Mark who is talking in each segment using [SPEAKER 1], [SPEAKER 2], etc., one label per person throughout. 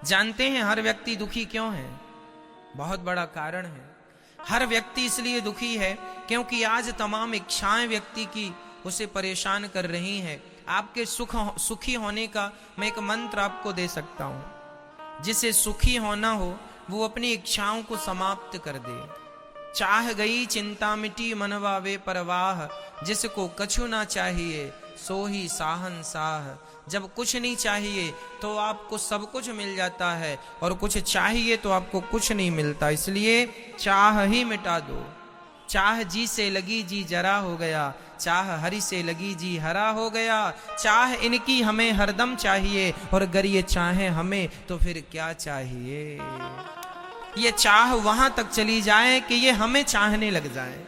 [SPEAKER 1] जानते हैं हर व्यक्ति दुखी क्यों है? बहुत बड़ा कारण है। हर व्यक्ति इसलिए दुखी है क्योंकि आज तमाम इच्छाएं व्यक्ति की उसे परेशान कर रही हैं। आपके सुखी होने का मैं एक मंत्र आपको दे सकता हूं। जिसे सुखी होना हो वो अपनी इच्छाओं को समाप्त कर दे। चाह गई चिंता मिटी मनवा वे परवाह, जिसको कछु ना चाहिए सो ही साहन साह। जब कुछ नहीं चाहिए तो आपको सब कुछ मिल जाता है, और कुछ चाहिए तो आपको कुछ नहीं मिलता। इसलिए चाह ही मिटा दो। चाह जी से लगी जी जरा हो गया, चाह हरि से लगी जी हरा हो गया। चाह इनकी हमें हरदम चाहिए, और अगर ये चाहे हमें तो फिर क्या चाहिए। ये चाह वहां तक चली जाए कि ये हमें चाहने लग जाए।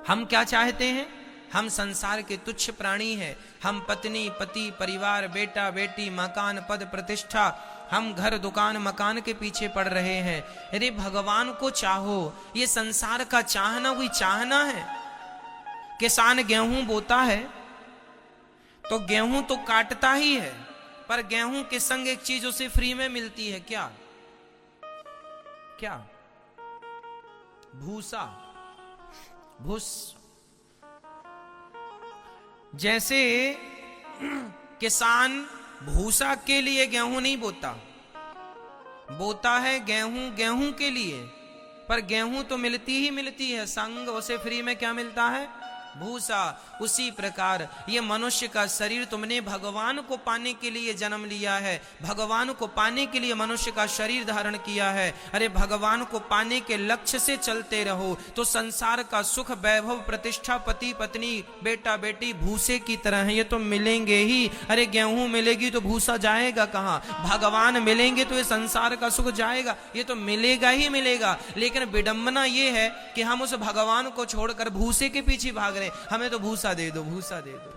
[SPEAKER 1] हम क्या चाहते हैं? हम संसार के तुच्छ प्राणी हैं। हम पत्नी पति परिवार बेटा बेटी मकान पद प्रतिष्ठा, हम घर दुकान मकान के पीछे पड़ रहे हैं। अरे भगवान को चाहो। ये संसार का चाहना कोई चाहना है? किसान गेहूं बोता है तो गेहूं तो काटता ही है, पर गेहूं के संग एक चीज उसे फ्री में मिलती है। क्या क्या? भूसा, भूस। जैसे किसान भूसा के लिए गेहूं नहीं बोता, बोता है गेहूं के लिए, पर गेहूं तो मिलती ही मिलती है, संग उसे फ्री में क्या मिलता है? भूसा। उसी प्रकार ये मनुष्य का शरीर तुमने भगवान को पाने के लिए जन्म लिया है, भगवान को पाने के लिए मनुष्य का शरीर धारण किया है। अरे भगवान को पाने के लक्ष्य से चलते रहो तो संसार का सुख वैभव प्रतिष्ठा पति पत्नी बेटा बेटी भूसे की तरह है, ये तो मिलेंगे ही। अरे गेहूं मिलेगी तो भूसा जाएगा कहां? भगवान मिलेंगे तो ये संसार का सुख जाएगा, ये तो मिलेगा ही मिलेगा। लेकिन विडंबना ये है कि हम उस भगवान को छोड़कर भूसे के पीछे भाग रहे। हमें तो भूसा दे दो, भूसा दे दो।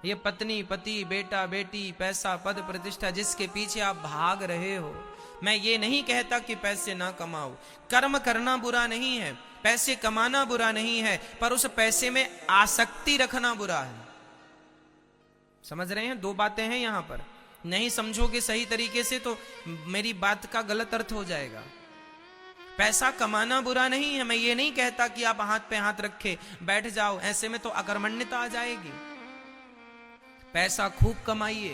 [SPEAKER 1] ये पत्नी पति बेटा बेटी पैसा पद प्रतिष्ठा जिसके पीछे आप भाग रहे हो, मैं ये नहीं कहता कि पैसे ना कमाओ, कर्म करना बुरा नहीं है, पैसे कमाना बुरा नहीं है, पर उस पैसे में आसक्ति रखना बुरा है। समझ रहे हैं? दो बातें हैं यहां पर। नहीं समझोगे सही तरीके से तो मेरी बात का गलत अर्थ हो जाएगा। पैसा कमाना बुरा नहीं है, मैं ये नहीं कहता कि आप हाथ पे हाथ रखे बैठ जाओ, ऐसे में तो अकर्मण्यता आ जाएगी। पैसा खूब कमाइए,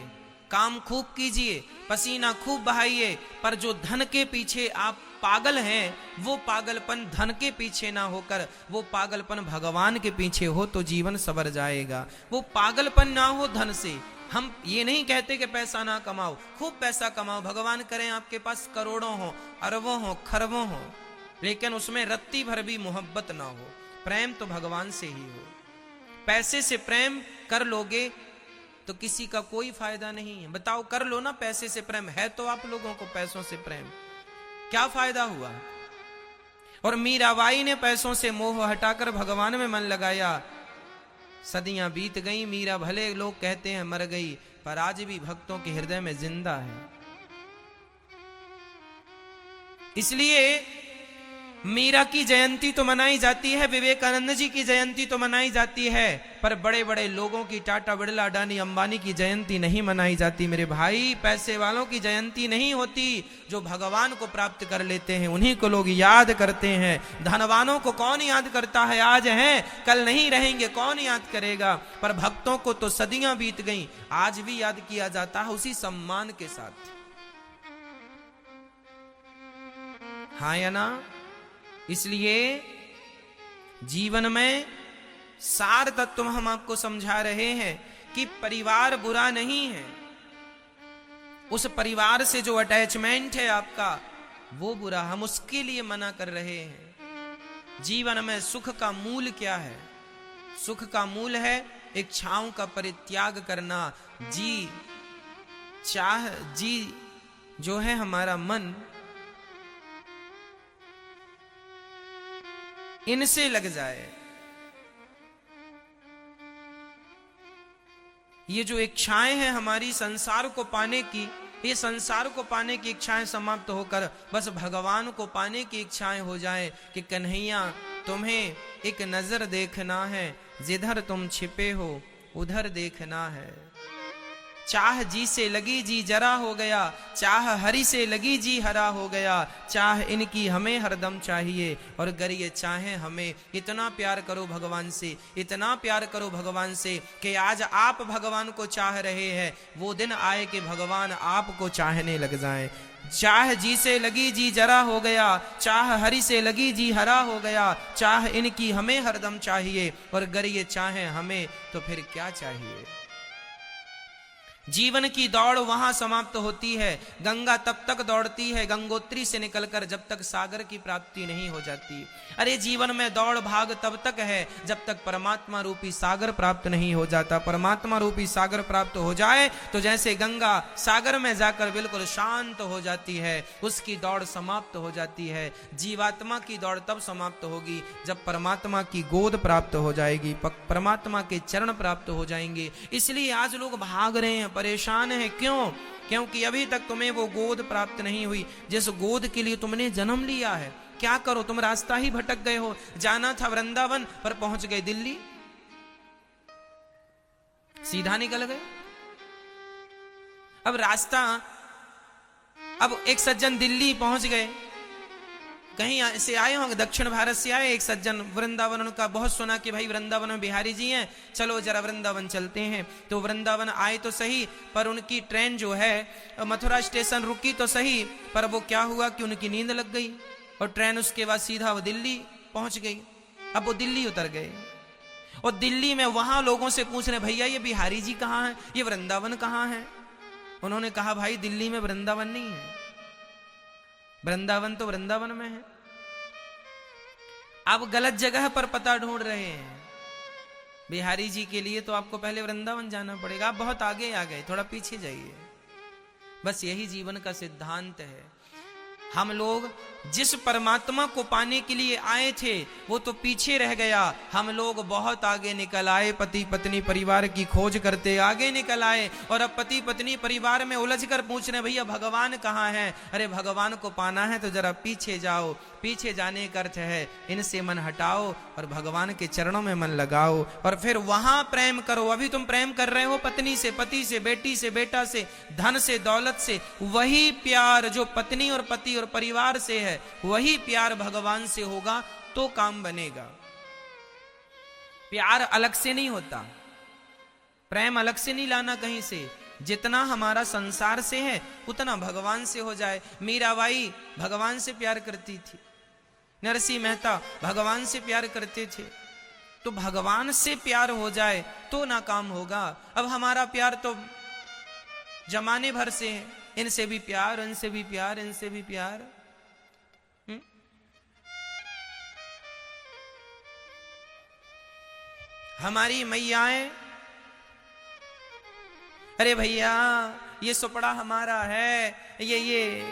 [SPEAKER 1] काम खूब कीजिए, पसीना खूब बहाइए, पर जो धन के पीछे आप पागल हैं वो पागलपन धन के पीछे ना होकर वो पागलपन भगवान के पीछे हो तो जीवन संवर जाएगा। वो पागलपन ना हो धन से। हम ये नहीं कहते कि पैसा ना कमाओ, खूब पैसा कमाओ, भगवान करें आपके पास करोड़ों हो अरबों हो खरबों हो, लेकिन उसमें रत्ती भर भी मोहब्बत ना हो। प्रेम तो भगवान से ही हो। पैसे से प्रेम कर लोगे तो किसी का कोई फायदा नहीं है। बताओ, कर लो ना पैसे से प्रेम, है तो आप लोगों को पैसों से प्रेम, क्या फायदा हुआ? और मीराबाई ने पैसों से मोह हटाकर भगवान में मन लगाया। सदियां बीत गई, मीरा भले लोग कहते हैं मर गई, पर आज भी भक्तों के हृदय में जिंदा है। इसलिए मीरा की जयंती तो मनाई जाती है, विवेकानंद जी की जयंती तो मनाई जाती है, पर बड़े बड़े लोगों की टाटा बिड़ला अडानी अंबानी की जयंती नहीं मनाई जाती। मेरे भाई, पैसे वालों की जयंती नहीं होती। जो भगवान को प्राप्त कर लेते हैं उन्हीं को लोग याद करते हैं। धनवानों को कौन याद करता है? आज हैं कल नहीं रहेंगे, कौन याद करेगा? पर भक्तों को तो सदियां बीत गई, आज भी याद किया जाता है उसी सम्मान के साथ। हाँ या ना? इसलिए जीवन में सार तत्व हम आपको समझा रहे हैं कि परिवार बुरा नहीं है, उस परिवार से जो अटैचमेंट है आपका वो बुरा, हम उसके लिए मना कर रहे हैं। जीवन में सुख का मूल क्या है? सुख का मूल है इच्छाओं का परित्याग करना। जी जो है हमारा मन, इनसे लग जाए। ये जो इच्छाएं हैं हमारी संसार को पाने की, ये संसार को पाने की इच्छाएं समाप्त होकर बस भगवान को पाने की इच्छाएं हो जाए कि कन्हैया तुम्हें एक नजर देखना है, जिधर तुम छिपे हो उधर देखना है। चाह जी से लगी जी जरा हो गया, चाह हरि से लगी जी हरा हो गया, चाह इनकी हमें हरदम चाहिए और गर ये चाहे हमें। इतना प्यार करो भगवान से, इतना प्यार करो भगवान से कि आज आप भगवान को चाह रहे हैं, वो दिन आए कि भगवान आपको चाहने लग जाए। चाह जी से लगी जी जरा हो गया, चाह हरि से लगी जी हरा हो गया, चाह इनकी हमें हरदम चाहिए और गर ये चाहे हमें तो फिर क्या चाहिए। जीवन की दौड़ वहां समाप्त होती है। गंगा तब तक दौड़ती है गंगोत्री से निकलकर जब तक सागर की प्राप्ति नहीं हो जाती। अरे जीवन में दौड़ भाग तब तक है जब तक परमात्मा रूपी सागर प्राप्त नहीं हो जाता। परमात्मा रूपी सागर प्राप्त हो जाए तो जैसे गंगा सागर में जाकर बिल्कुल शांत हो जाती है, उसकी दौड़ समाप्त हो जाती है। जीवात्मा की दौड़ तब समाप्त होगी जब परमात्मा की गोद प्राप्त हो जाएगी, परमात्मा के चरण प्राप्त हो जाएंगे। इसलिए आज लोग भाग रहे हैं, परेशान है। क्यों? क्योंकि अभी तक तुम्हें वो गोद प्राप्त नहीं हुई जिस गोद के लिए तुमने जन्म लिया है। क्या करो, तुम रास्ता ही भटक गए हो। जाना था वृंदावन पर पहुंच गए दिल्ली, सीधा निकल गए। अब रास्ता, अब एक सज्जन दिल्ली पहुंच गए, कहीं से आए होंगे, दक्षिण भारत से आए एक सज्जन वृंदावन, उनका बहुत सुना कि भाई वृंदावन में बिहारी जी हैं, चलो जरा वृंदावन चलते हैं। तो वृंदावन आए तो सही, पर उनकी ट्रेन जो है मथुरा स्टेशन रुकी तो सही, पर वो क्या हुआ कि उनकी नींद लग गई और ट्रेन उसके बाद सीधा वो दिल्ली पहुंच गई। अब वो दिल्ली उतर गए और दिल्ली में वहां लोगों से पूछ रहे, भैया ये बिहारी जी कहाँ हैं, ये वृंदावन कहाँ है। उन्होंने कहा भाई दिल्ली में वृंदावन नहीं है, वृंदावन तो वृंदावन में है। आप गलत जगह पर पता ढूंढ रहे हैं। बिहारी जी के लिए तो आपको पहले वृंदावन जाना पड़ेगा, आप बहुत आगे आ गए, थोड़ा पीछे जाइए। बस यही जीवन का सिद्धांत है। हम लोग जिस परमात्मा को पाने के लिए आए थे वो तो पीछे रह गया, हम लोग बहुत आगे निकल आए। पति पत्नी परिवार की खोज करते आगे निकल आए और अब पति पत्नी परिवार में उलझ कर पूछ रहे भैया भगवान कहाँ है। अरे भगवान को पाना है तो जरा पीछे जाओ। पीछे जाने का अर्थ है इनसे मन हटाओ और भगवान के चरणों में मन लगाओ और फिर वहां प्रेम करो। अभी तुम प्रेम कर रहे हो पत्नी से, पति से, बेटी से, बेटा से, धन से, दौलत से। वही प्यार जो पत्नी और पति और परिवार से है वही प्यार भगवान से होगा तो काम बनेगा। प्यार अलग से नहीं होता, प्रेम अलग से नहीं लाना कहीं से। जितना हमारा संसार से है उतना भगवान से हो जाए। मीराबाई भगवान से प्यार करती थी, नरसिंह मेहता भगवान से प्यार करते थे। तो भगवान से प्यार हो जाए तो ना काम होगा। अब हमारा प्यार तो जमाने भर से है, इनसे भी प्यार, इनसे भी प्यार, इनसे भी प्यार। हमारी मैयाएं, अरे भैया ये सुपड़ा हमारा है, ये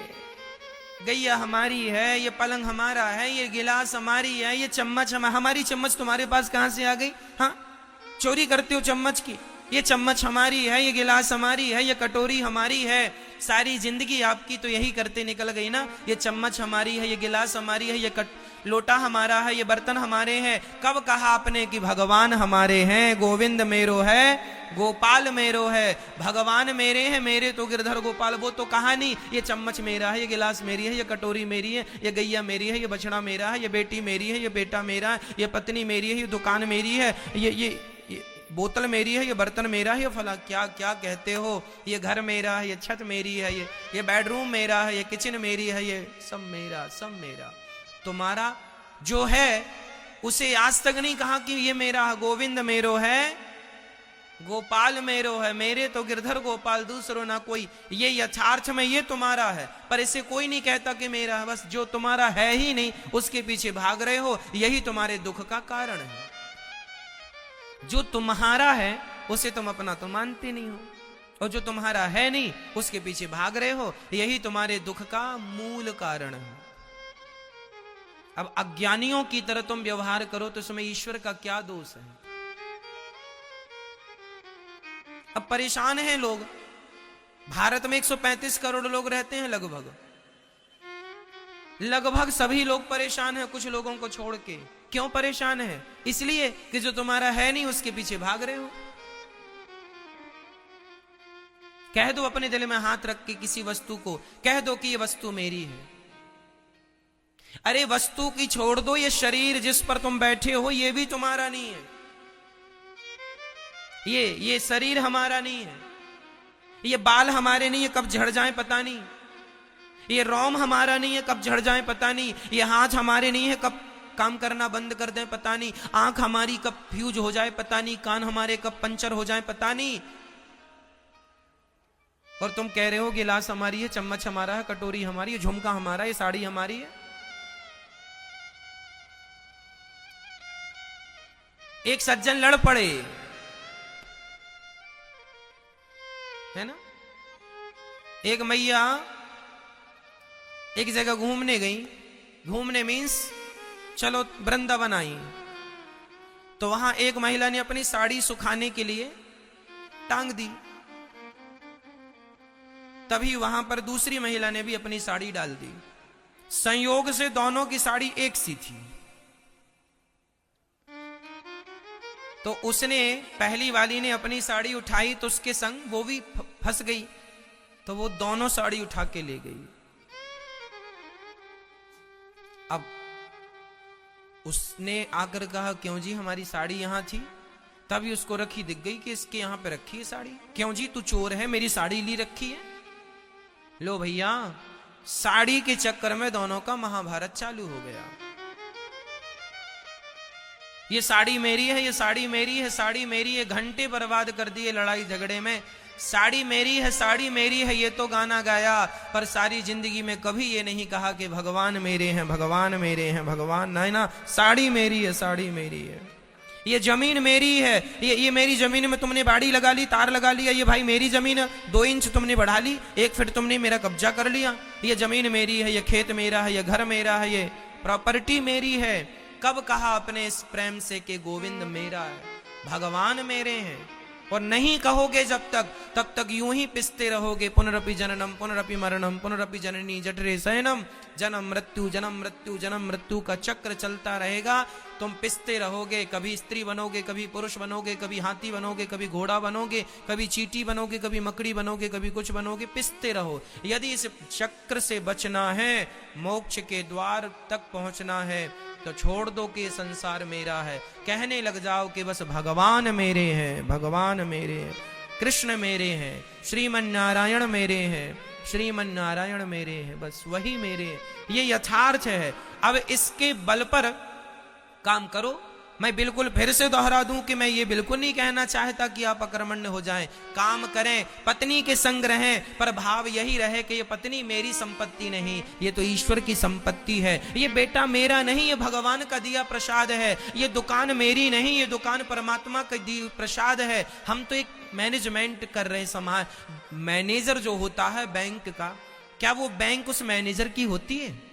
[SPEAKER 1] गैया हमारी है, ये पलंग हमारा है, ये गिलास हमारी है, ये चम्मच हमारी चम्मच तुम्हारे पास कहां से आ गई? हाँ, चोरी करते हो चम्मच की। ये चम्मच हमारी है, ये गिलास हमारी है, ये कटोरी हमारी है। सारी जिंदगी आपकी तो यही करते निकल गई ना। ये चम्मच हमारी है, ये गिलास हमारी है, ये लोटा हमारा है, ये बर्तन हमारे हैं। कब कहा आपने कि भगवान हमारे हैं? गोविंद मेरो है, गोपाल मेरो है। भगवान मेरे हैं, मेरे तो गिरधर गोपाल। वो तो कहा नहीं ये चम्मच मेरा है, ये गिलास मेरी है, ये कटोरी मेरी है, ये गैया मेरी है, ये बछड़ा मेरा है, ये बेटी मेरी है, ये बेटा मेरा है, ये पत्नी मेरी है, ये दुकान मेरी है, ये बोतल मेरी है, ये बर्तन मेरा है, ये फला क्या क्या कहते हो, ये घर मेरा है, ये छत मेरी है, ये बेडरूम मेरा है, ये किचन मेरी है, ये सब मेरा, सब मेरा। तुम्हारा जो है उसे आज तक नहीं कहा कि ये मेरा है। गोविंद मेरो है, गोपाल मेरो है, मेरे तो गिरधर गोपाल, दूसरों ना कोई। ये यथार्थ में ये तुम्हारा है, पर इसे कोई नहीं कहता कि मेरा है। बस जो तुम्हारा है ही नहीं उसके पीछे भाग रहे हो, यही तुम्हारे दुख का कारण है। जो तुम्हारा है उसे तुम अपना तो मानते नहीं हो, और जो तुम्हारा है नहीं उसके पीछे भाग रहे हो, यही तुम्हारे दुख का मूल कारण है। अब अज्ञानियों की तरह तुम व्यवहार करो तो इसमें ईश्वर का क्या दोष है? अब परेशान हैं लोग। भारत में 135 करोड़ लोग रहते हैं लगभग सभी लोग परेशान हैं, कुछ लोगों को छोड़ के। क्यों परेशान है? इसलिए कि जो तुम्हारा है नहीं उसके पीछे भाग रहे हो। कह दो अपने दिल में हाथ रख के किसी वस्तु को, कह दो कि ये वस्तु मेरी है। अरे वस्तु की छोड़ दो, ये शरीर जिस पर तुम बैठे हो ये भी तुम्हारा नहीं है। ये शरीर हमारा नहीं है। ये बाल हमारे नहीं है, कब झड़ जाए पता नहीं। ये रोम हमारा नहीं है, कब झड़ जाए पता नहीं। ये हाथ हमारे नहीं है, कब काम करना बंद कर दें पता नहीं। आंख हमारी कब फ्यूज हो जाए पता नहीं। कान हमारे कब पंचर हो जाए पता नहीं। और तुम कह रहे हो गिलास हमारी है, चम्मच हमारा है, कटोरी हमारी है, झुमका हमारा है, ये साड़ी हमारी है। एक सज्जन लड़ पड़े, है ना। एक मैया एक जगह घूमने गई। घूमने मीन्स चलो वृंदावन आई। तो वहां एक महिला ने अपनी साड़ी सुखाने के लिए टांग दी। तभी वहां पर दूसरी महिला ने भी अपनी साड़ी डाल दी। संयोग से दोनों की साड़ी एक सी थी। तो उसने, पहली वाली ने अपनी साड़ी उठाई तो उसके संग वो भी फंस गई। तो वो दोनों साड़ी उठा के ले गई। अब उसने आकर कहा क्यों जी हमारी साड़ी यहां थी। तभी उसको रखी दिख गई कि इसके यहां पे रखी है साड़ी। क्यों जी तू चोर है, मेरी साड़ी ली रखी है। लो भैया, साड़ी के चक्कर में दोनों का महाभारत चालू हो गया। ये साड़ी मेरी है, ये साड़ी मेरी है, साड़ी मेरी है। घंटे बर्बाद कर दिए लड़ाई झगड़े में। साड़ी मेरी है, साड़ी मेरी है, ये तो गाना गाया, पर सारी जिंदगी में कभी ये नहीं कहा कि भगवान मेरे हैं, भगवान मेरे हैं, भगवान। नहीं ना, साड़ी मेरी है, साड़ी मेरी है। ये जमीन मेरी है, ये मेरी जमीन में तुमने बाड़ी लगा ली, तार लगा लिया। ये भाई मेरी जमीन है, 2 इंच तुमने बढ़ा ली, 1 फीट तुमने मेरा कब्जा कर लिया। ये जमीन मेरी है, ये खेत मेरा है, ये घर मेरा है, ये प्रॉपर्टी मेरी है। कब कहा अपने इस प्रेम से कि गोविंद मेरा है, भगवान मेरे हैं। और नहीं कहोगे जब तक, तब तक यूं ही पिसते रहोगे। पुनरपि जननम पुनरपि मरणम पुनरपि जननी जठरे शयनम। जन्म मृत्यु जन्म मृत्यु जन्म मृत्यु का चक्र चलता रहेगा। तुम पिसते रहोगे, कभी स्त्री बनोगे, कभी पुरुष बनोगे, कभी हाथी बनोगे, कभी घोड़ा बनोगे, कभी चींटी बनोगे, कभी मकड़ी बनोगे, कभी कुछ बनोगे। पिसते रहो। यदि इस चक्र से बचना है, मोक्ष के द्वार तक पहुंचना है, तो छोड़ दो कि संसार मेरा है। कहने लग जाओ कि बस भगवान मेरे हैं, भगवान मेरे हैं, कृष्ण मेरे हैं, श्रीमन नारायण मेरे हैं, श्रीमन नारायण मेरे हैं, बस वही मेरे हैं। ये यथार्थ है। अब इसके बल पर काम करो। मैं बिल्कुल फिर से दोहरा दूं कि मैं ये बिल्कुल नहीं कहना चाहता कि आप अकर्मण्य हो जाएं। काम करें, पत्नी के संग रहें, पर भाव यही रहे कि ये पत्नी मेरी संपत्ति नहीं, ये तो ईश्वर की संपत्ति है। ये बेटा मेरा नहीं, ये भगवान का दिया प्रसाद है। ये दुकान मेरी नहीं, ये दुकान परमात्मा का दी प्रसाद है। हम तो एक मैनेजमेंट कर रहे हैं समाज। मैनेजर जो होता है बैंक का, क्या वो बैंक उस मैनेजर की होती है?